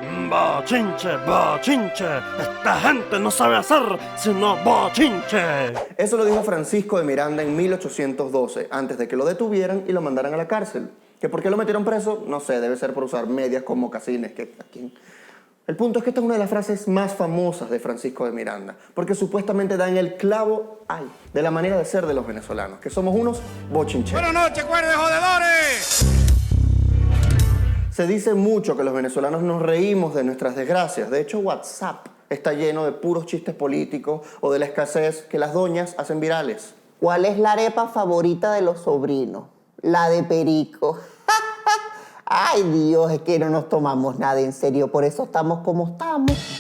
Bochinche, bochinche. Esta gente no sabe hacer sino bochinche. Eso lo dijo Francisco de Miranda en 1812, antes de que lo detuvieran y lo mandaran a la cárcel. ¿Que por qué lo metieron preso? No sé, debe ser por usar medias con mocasines. El punto es que esta es una de las frases más famosas de Francisco de Miranda, porque supuestamente da en el clavo de la manera de ser de los venezolanos, que somos unos bochincheros. Buenas noches, cuerdes jodedores. Se dice mucho que los venezolanos nos reímos de nuestras desgracias. De hecho, WhatsApp está lleno de puros chistes políticos o de la escasez que las doñas hacen virales. ¿Cuál es la arepa favorita de los sobrinos? La de Perico. Ay, Dios, es que no nos tomamos nada en serio, por eso estamos como estamos.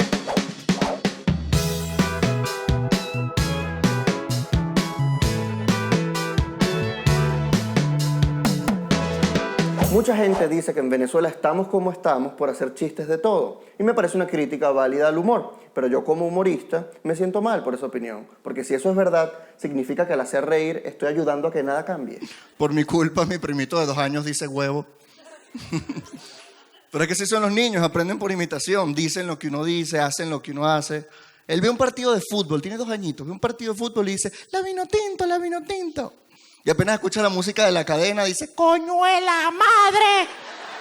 Mucha gente dice que en Venezuela estamos como estamos por hacer chistes de todo. Y me parece una crítica válida al humor. Pero yo como humorista me siento mal por esa opinión. Porque si eso es verdad, significa que al hacer reír estoy ayudando a que nada cambie. Por mi culpa, mi primito de 2 años dice huevo. Pero es que si son los niños, aprenden por imitación. Dicen lo que uno dice, hacen lo que uno hace. Él ve un partido de fútbol, tiene 2 añitos, ve un partido de fútbol y dice, la vino tinto, la vino tinto. Y apenas escucha la música de la cadena, dice, ¡coñuela madre!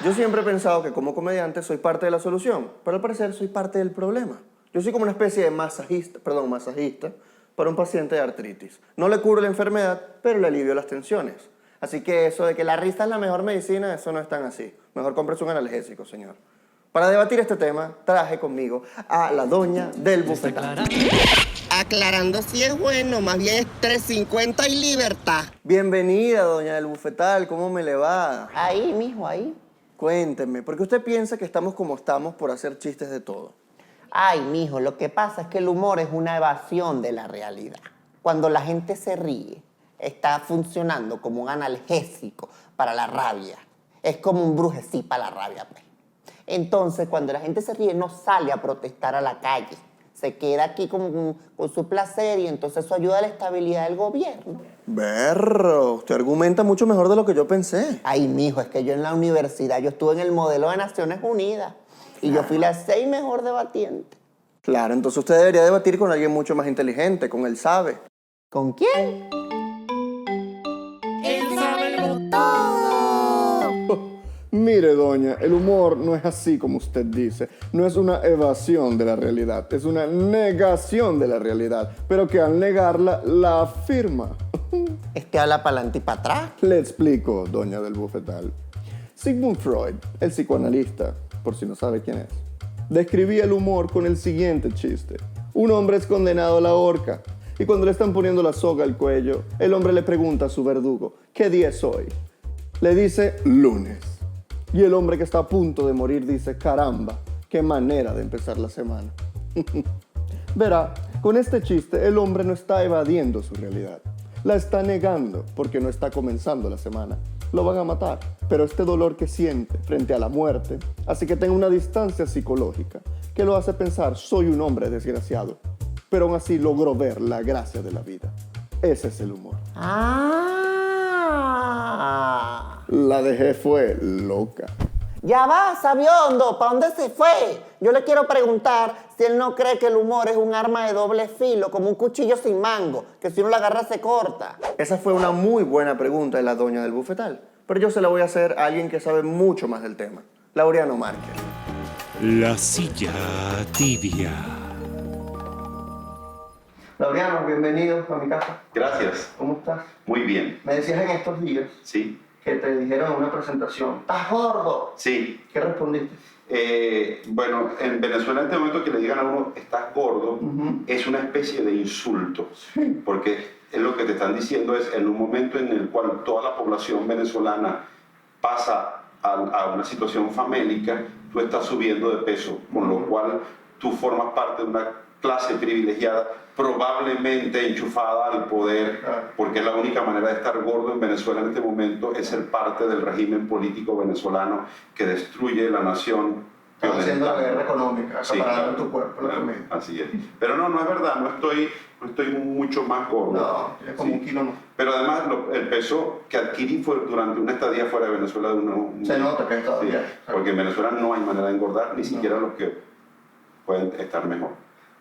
Yo siempre he pensado que como comediante soy parte de la solución, pero al parecer soy parte del problema. Yo soy como una especie de masajista para un paciente de artritis. No le curo la enfermedad, pero le alivio las tensiones. Así que eso de que la risa es la mejor medicina, eso no es tan así. Mejor cómprese un analgésico, señor. Para debatir este tema, traje conmigo a la doña del bufetal. Aclarando si es bueno, más bien es 350 y libertad. Bienvenida, doña del bufetal, ¿cómo me le va? Ahí, mijo, ahí. Cuénteme, ¿por qué usted piensa que estamos como estamos por hacer chistes de todo? Ay, mijo, lo que pasa es que el humor es una evasión de la realidad. Cuando la gente se ríe, está funcionando como un analgésico para la rabia. Es como un brujesí para la rabia, pues. Entonces, cuando la gente se ríe, no sale a protestar a la calle. Se queda aquí con su placer y entonces eso ayuda a la estabilidad del gobierno. Berro, usted argumenta mucho mejor de lo que yo pensé. Ay, mijo, es que yo en la universidad, yo estuve en el modelo de Naciones Unidas y yo fui la 6 mejor debatiente. Claro, entonces usted debería debatir con alguien mucho más inteligente, con el sabe. ¿Con quién? Mire, doña, el humor no es así como usted dice. No es una evasión de la realidad, es una negación de la realidad. Pero que al negarla, la afirma. Habla para adelante y para atrás. Le explico, doña del bufetal. Sigmund Freud, el psicoanalista, por si no sabe quién es, describía el humor con el siguiente chiste. Un hombre es condenado a la horca y cuando le están poniendo la soga al cuello, el hombre le pregunta a su verdugo, ¿qué día es hoy? Le dice, lunes. Y el hombre que está a punto de morir dice, caramba, qué manera de empezar la semana. Verá, con este chiste el hombre no está evadiendo su realidad. La está negando porque no está comenzando la semana. Lo van a matar, pero este dolor que siente frente a la muerte hace que tenga una distancia psicológica que lo hace pensar, soy un hombre desgraciado, pero aún así logró ver la gracia de la vida. Ese es el humor. La dejé fue loca. Ya va, sabiondo, ¿para dónde se fue? Yo le quiero preguntar si él no cree que el humor es un arma de doble filo, como un cuchillo sin mango, que si uno la agarra se corta. Esa fue una muy buena pregunta de la doña del bufetal, pero yo se la voy a hacer a alguien que sabe mucho más del tema, Laureano Márquez. La silla tibia. Laureano, bienvenido a mi casa. Gracias. ¿Cómo estás? Muy bien. Me decías en estos días Sí. que te dijeron en una presentación, ¡estás gordo! Sí. ¿Qué respondiste? Bueno, en Venezuela en este momento que le digan a uno estás gordo es una especie de insulto, porque es lo que te están diciendo es en un momento en el cual toda la población venezolana pasa a una situación famélica, tú estás subiendo de peso, con lo cual tú formas parte de una clase privilegiada, probablemente enchufada al poder, porque es la única manera de estar gordo en Venezuela en este momento, es ser parte del régimen político venezolano que destruye la nación Estás haciendo la guerra económica, Sí, acaparando claro, tu cuerpo, la claro, comida. así es. Pero no es verdad, no estoy mucho más gordo. No, tienes como Sí. 1 kilo más. Pero además el peso que adquirí fue durante una estadía fuera de Venezuela. Se nota que estás Sí, bien. porque en Venezuela no hay manera de engordar, ni siquiera los que pueden estar mejor.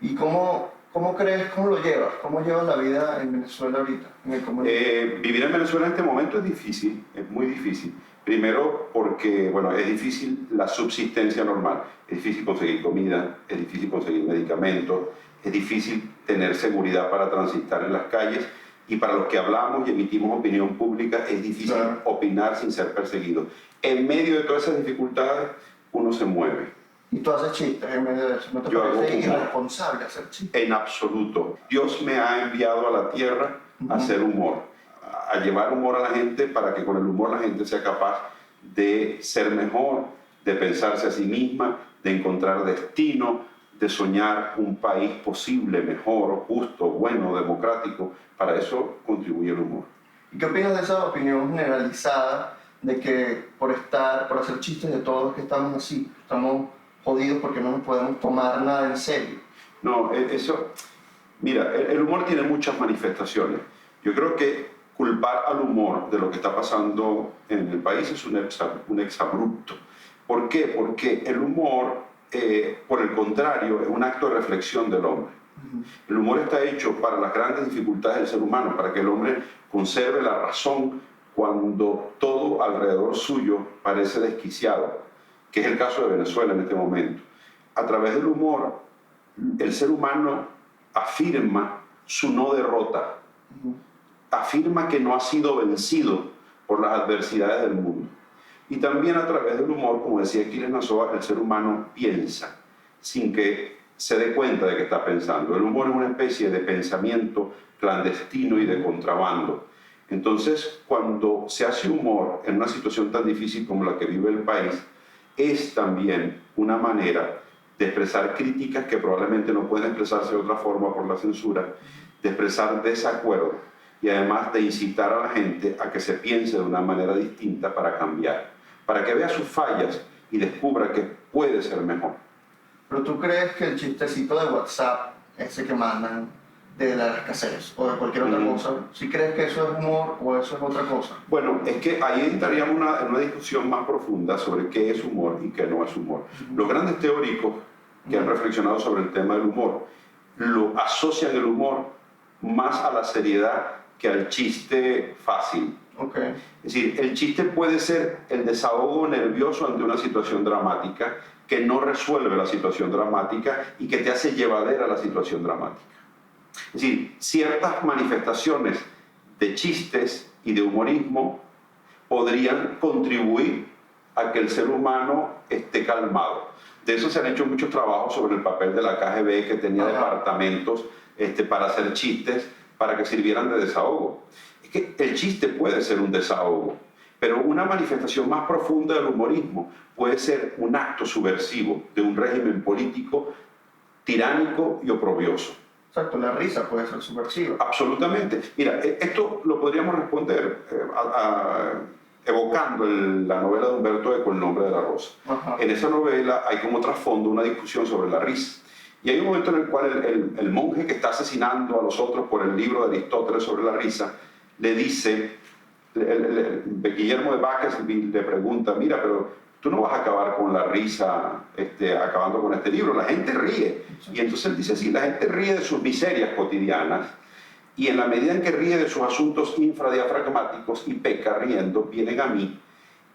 ¿Y cómo lo llevas? ¿Cómo llevas la vida en Venezuela ahorita? En el comunismo? Vivir en Venezuela en este momento es difícil, es muy difícil. Primero porque, bueno, es difícil la subsistencia normal. Es difícil conseguir comida, es difícil conseguir medicamentos, es difícil tener seguridad para transitar en las calles. Y para los que hablamos y emitimos opinión pública, es difícil Claro. opinar sin ser perseguido. En medio de todas esas dificultades, uno se mueve. Y tú haces chistes en medio de eso. ¿No te Yo hago parece humor. irresponsable hacer chistes? En absoluto. Dios me ha enviado a la tierra a hacer humor, a llevar humor a la gente para que con el humor la gente sea capaz de ser mejor, de pensarse a sí misma, de encontrar destino, de soñar un país posible, mejor, justo, bueno, democrático. Para eso contribuye el humor. ¿Y qué opinas de esa opinión generalizada de que por hacer chistes de todos que estamos así, estamos jodidos porque no nos podemos tomar nada en serio? No, eso, mira, el humor tiene muchas manifestaciones. Yo creo que culpar al humor de lo que está pasando en el país es un exabrupto. ¿Por qué? Porque el humor, por el contrario, es un acto de reflexión del hombre. El humor está hecho para las grandes dificultades del ser humano, para que el hombre conserve la razón cuando todo alrededor suyo parece desquiciado, que es el caso de Venezuela en este momento. A través del humor, el ser humano afirma su no derrota, afirma que no ha sido vencido por las adversidades del mundo. Y también a través del humor, como decía Aquiles Nazoa, el ser humano piensa sin que se dé cuenta de que está pensando. El humor es una especie de pensamiento clandestino y de contrabando. Entonces, cuando se hace humor en una situación tan difícil como la que vive el país, es también una manera de expresar críticas que probablemente no pueden expresarse de otra forma por la censura, de expresar desacuerdo y además de incitar a la gente a que se piense de una manera distinta para cambiar, para que vea sus fallas y descubra que puede ser mejor. ¿Pero tú crees que el chistecito de WhatsApp, ese que mandan de la escasez o de cualquier otra cosa, si crees que eso es humor o eso es otra cosa? Bueno, es que ahí entraríamos en una discusión más profunda sobre qué es humor y qué no es humor. Los grandes teóricos que han reflexionado sobre el tema del humor lo asocian el humor más a la seriedad que al chiste fácil. Okay. Es decir, el chiste puede ser el desahogo nervioso ante una situación dramática que no resuelve la situación dramática y que te hace llevadera la situación dramática. Es decir, ciertas manifestaciones de chistes y de humorismo podrían contribuir a que el ser humano esté calmado. De eso se han hecho muchos trabajos sobre el papel de la KGB, que tenía departamentos para hacer chistes, para que sirvieran de desahogo. Es que el chiste puede ser un desahogo, pero una manifestación más profunda del humorismo puede ser un acto subversivo de un régimen político tiránico y oprobioso. Exacto, la risa puede ser subversiva. Absolutamente. Mira, esto lo podríamos responder evocando la novela de Humberto Eco, El nombre de la rosa. Ajá. En esa novela hay como trasfondo una discusión sobre la risa. Y hay un momento en el cual el monje que está asesinando a los otros por el libro de Aristóteles sobre la risa, le dice, Guillermo de Bacasville le pregunta, mira, pero tú no vas a acabar con la risa acabando con este libro, la gente ríe. Y entonces él dice, sí, la gente ríe de sus miserias cotidianas, y en la medida en que ríe de sus asuntos infradiafragmáticos y peca riendo, vienen a mí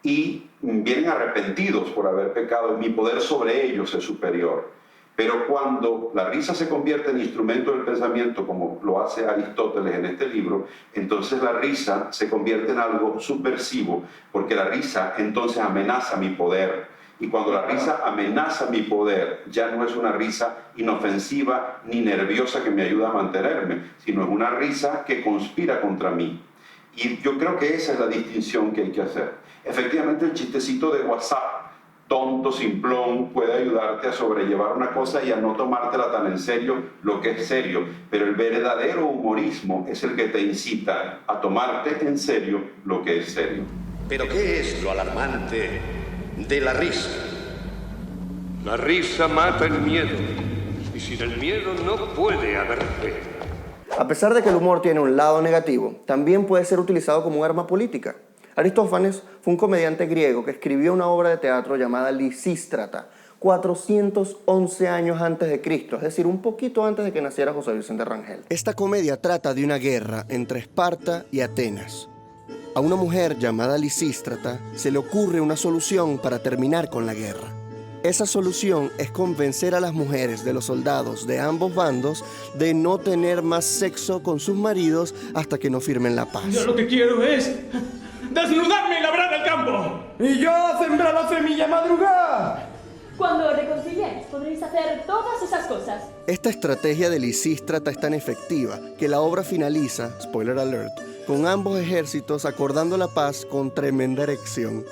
y vienen arrepentidos por haber pecado, mi poder sobre ellos es superior. Pero cuando la risa se convierte en instrumento del pensamiento, como lo hace Aristóteles en este libro, entonces la risa se convierte en algo subversivo, porque la risa entonces amenaza mi poder. Y cuando la risa amenaza mi poder, ya no es una risa inofensiva ni nerviosa que me ayuda a mantenerme, sino es una risa que conspira contra mí. Y yo creo que esa es la distinción que hay que hacer. Efectivamente, el chistecito de WhatsApp, tonto, simplón, puede ayudarte a sobrellevar una cosa y a no tomártela tan en serio lo que es serio. Pero el verdadero humorismo es el que te incita a tomarte en serio lo que es serio. ¿Pero qué es lo alarmante de la risa? La risa mata el miedo, y sin el miedo no puede haber pena. A pesar de que el humor tiene un lado negativo, también puede ser utilizado como un arma política. Aristófanes fue un comediante griego que escribió una obra de teatro llamada Lisístrata, 411 años antes de Cristo, es decir, un poquito antes de que naciera José Vicente Rangel. Esta comedia trata de una guerra entre Esparta y Atenas. A una mujer llamada Lisístrata se le ocurre una solución para terminar con la guerra. Esa solución es convencer a las mujeres de los soldados de ambos bandos de no tener más sexo con sus maridos hasta que no firmen la paz. Yo lo que quiero es desnudarme y labrar el campo. Y yo sembrar la semilla madrugada. Cuando reconciliéis, podréis hacer todas esas cosas. Esta estrategia de Lisístrata es tan efectiva que la obra finaliza, spoiler alert, con ambos ejércitos acordando la paz con tremenda erección.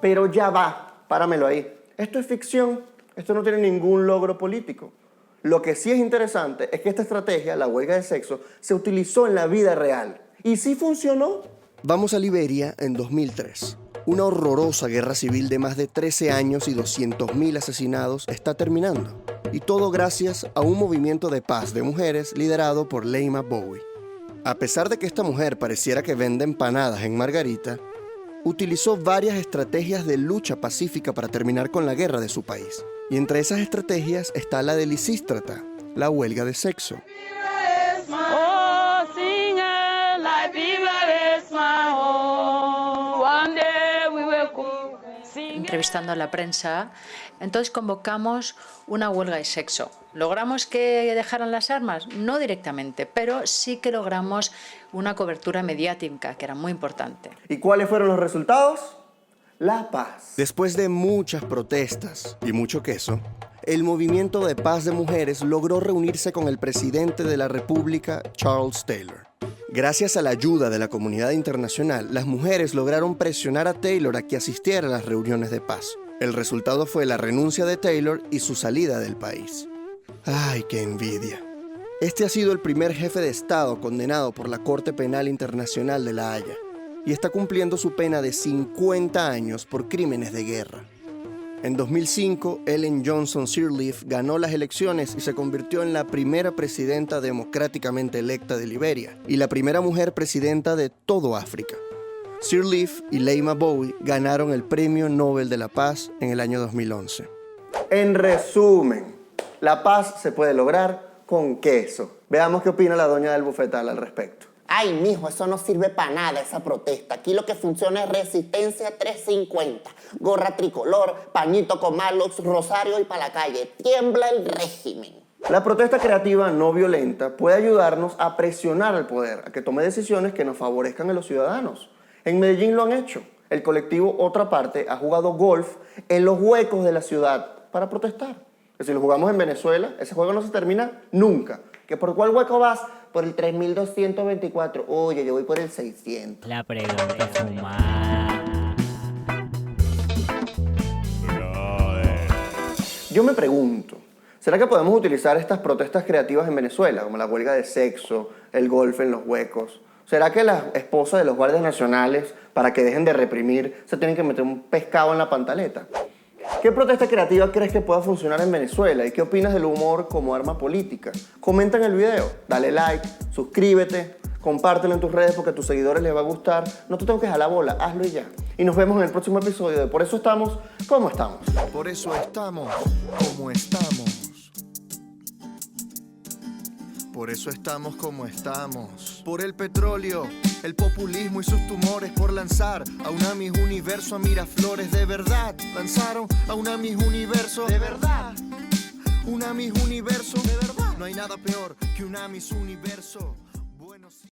Pero ya va, páramelo ahí. Esto es ficción, esto no tiene ningún logro político. Lo que sí es interesante es que esta estrategia, la huelga de sexo, se utilizó en la vida real. ¿Y sí funcionó? Vamos a Liberia en 2003. Una horrorosa guerra civil de más de 13 años y 200.000 asesinados está terminando. Y todo gracias a un movimiento de paz de mujeres liderado por Leima Bowie. A pesar de que esta mujer pareciera que vende empanadas en Margarita, utilizó varias estrategias de lucha pacífica para terminar con la guerra de su país. Y entre esas estrategias está la de Lisístrata, la huelga de sexo. Entrevistando a la prensa, entonces convocamos una huelga de sexo. ¿Logramos que dejaran las armas? No directamente, pero sí que logramos una cobertura mediática, que era muy importante. ¿Y cuáles fueron los resultados? La paz. Después de muchas protestas y mucho queso, el movimiento de paz de mujeres logró reunirse con el presidente de la República, Charles Taylor. Gracias a la ayuda de la comunidad internacional, las mujeres lograron presionar a Taylor a que asistiera a las reuniones de paz. El resultado fue la renuncia de Taylor y su salida del país. ¡Ay, qué envidia! Este ha sido el primer jefe de Estado condenado por la Corte Penal Internacional de La Haya y está cumpliendo su pena de 50 años por crímenes de guerra. En 2005, Ellen Johnson Sirleaf ganó las elecciones y se convirtió en la primera presidenta democráticamente electa de Liberia y la primera mujer presidenta de todo África. Sirleaf y Leima Bowie ganaron el Premio Nobel de la Paz en el año 2011. En resumen, la paz se puede lograr con queso. Veamos qué opina la doña del bufetal al respecto. Ay, mijo, eso no sirve para nada, esa protesta. Aquí lo que funciona es Resistencia 350. Gorra tricolor, pañito con malos, rosario y para la calle. Tiembla el régimen. La protesta creativa no violenta puede ayudarnos a presionar al poder, a que tome decisiones que nos favorezcan a los ciudadanos. En Medellín lo han hecho. El colectivo Otra Parte ha jugado golf en los huecos de la ciudad para protestar. Que si lo jugamos en Venezuela, ese juego no se termina nunca. ¿Que por cuál hueco vas? Por el 3224. Oye, yo voy por el 600. La pregunta fumada. Yo me pregunto, ¿será que podemos utilizar estas protestas creativas en Venezuela, como la huelga de sexo, el golf en los huecos? ¿Será que las esposas de los guardias nacionales, para que dejen de reprimir, se tienen que meter un pescado en la pantaleta? ¿Qué protesta creativa crees que pueda funcionar en Venezuela? ¿Y qué opinas del humor como arma política? Comenta en el video, dale like, suscríbete, compártelo en tus redes porque a tus seguidores les va a gustar. No te tengo que dejar la bola, hazlo y ya. Y nos vemos en el próximo episodio de Por eso estamos como estamos. Por eso estamos como estamos. Por eso estamos como estamos. Por el petróleo, el populismo y sus tumores. Por lanzar a una Miss Universo a Miraflores. De verdad, lanzaron a una Miss Universo. De verdad, una Miss Universo. De verdad, no hay nada peor que una Miss Universo. Bueno, sí.